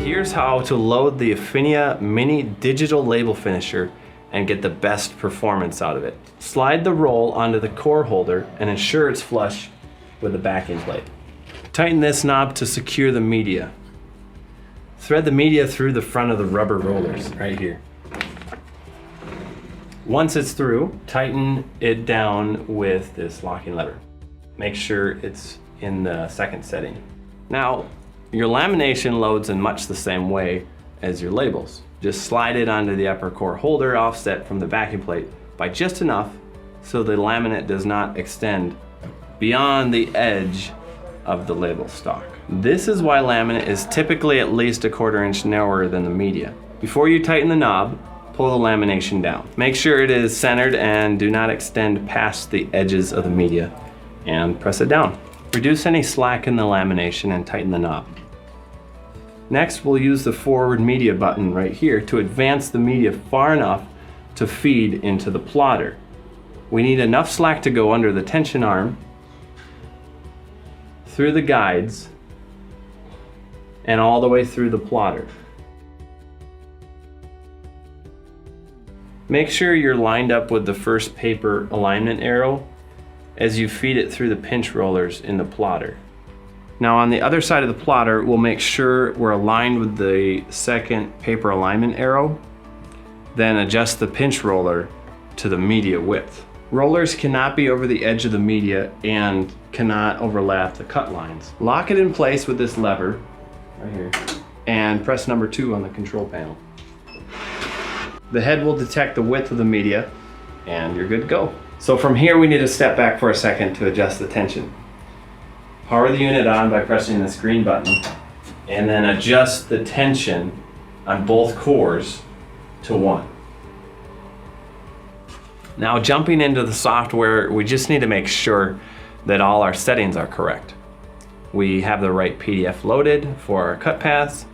Here's how to load the Afinia Mini Digital Label Finisher and get the best performance out of it. Slide the roll onto the core holder and ensure it's flush with the backing plate. Tighten this knob to secure the media. Thread the media through the front of the rubber rollers right here. Once it's through, tighten it down with this locking lever. Make sure it's in the second setting. Now, your lamination loads in much the same way as your labels. Just slide it onto the upper core holder offset from the backing plate by just enough so the laminate does not extend beyond the edge of the label stock. This is why laminate is typically at least 1/4 inch narrower than the media. Before you tighten the knob, pull the lamination down. Make sure it is centered and do not extend past the edges of the media, and press it down. Reduce any slack in the lamination and tighten the knob. Next, we'll use the forward media button right here to advance the media far enough to feed into the plotter. We need enough slack to go under the tension arm, through the guides, and all the way through the plotter. Make sure you're lined up with the first paper alignment arrow as you feed it through the pinch rollers in the plotter. Now on the other side of the plotter, we'll make sure we're aligned with the second paper alignment arrow, then adjust the pinch roller to the media width. Rollers cannot be over the edge of the media and cannot overlap the cut lines. Lock it in place with this lever right here and press number 2 on the control panel. The head will detect the width of the media and you're good to go. So from here we need to step back for a second to adjust the tension. Power the unit on by pressing this green button and then adjust the tension on both cores to 1. Now jumping into the software, we just need to make sure that all our settings are correct. We have the right PDF loaded for our cut paths.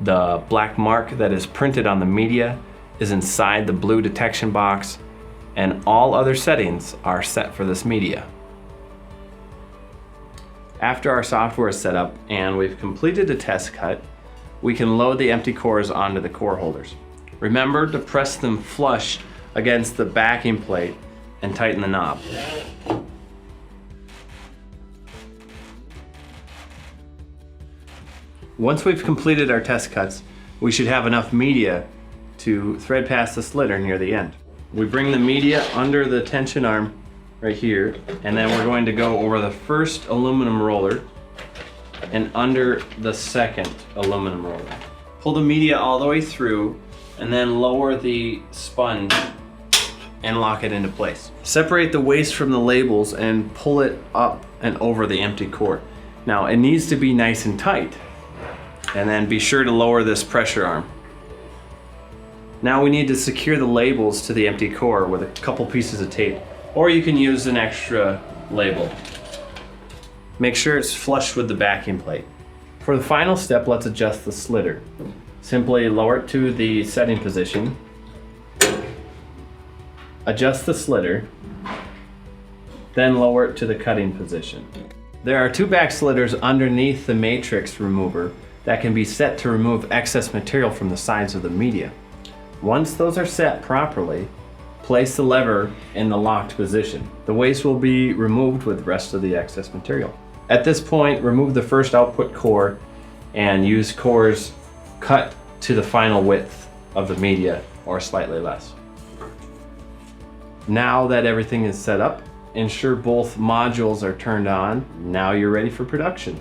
The black mark that is printed on the media is inside the blue detection box, and all other settings are set for this media. After our software is set up and we've completed the test cut, we can load the empty cores onto the core holders. Remember to press them flush against the backing plate and tighten the knob. Once we've completed our test cuts, we should have enough media to thread past the slitter near the end. We bring the media under the tension arm right here, and then we're going to go over the first aluminum roller and under the second aluminum roller. Pull the media all the way through and then lower the sponge and lock it into place. Separate the waste from the labels and pull it up and over the empty core. Now it needs to be nice and tight, and then be sure to lower this pressure arm. Now we need to secure the labels to the empty core with a couple pieces of tape, or you can use an extra label. Make sure it's flush with the backing plate. For the final step, let's adjust the slitter. Simply lower it to the setting position, adjust the slitter, then lower it to the cutting position. There are 2 back slitters underneath the matrix remover that can be set to remove excess material from the sides of the media. Once those are set properly, place the lever in the locked position. The waste will be removed with the rest of the excess material. At this point, remove the first output core and use cores cut to the final width of the media or slightly less. Now that everything is set up, ensure both modules are turned on. Now you're ready for production.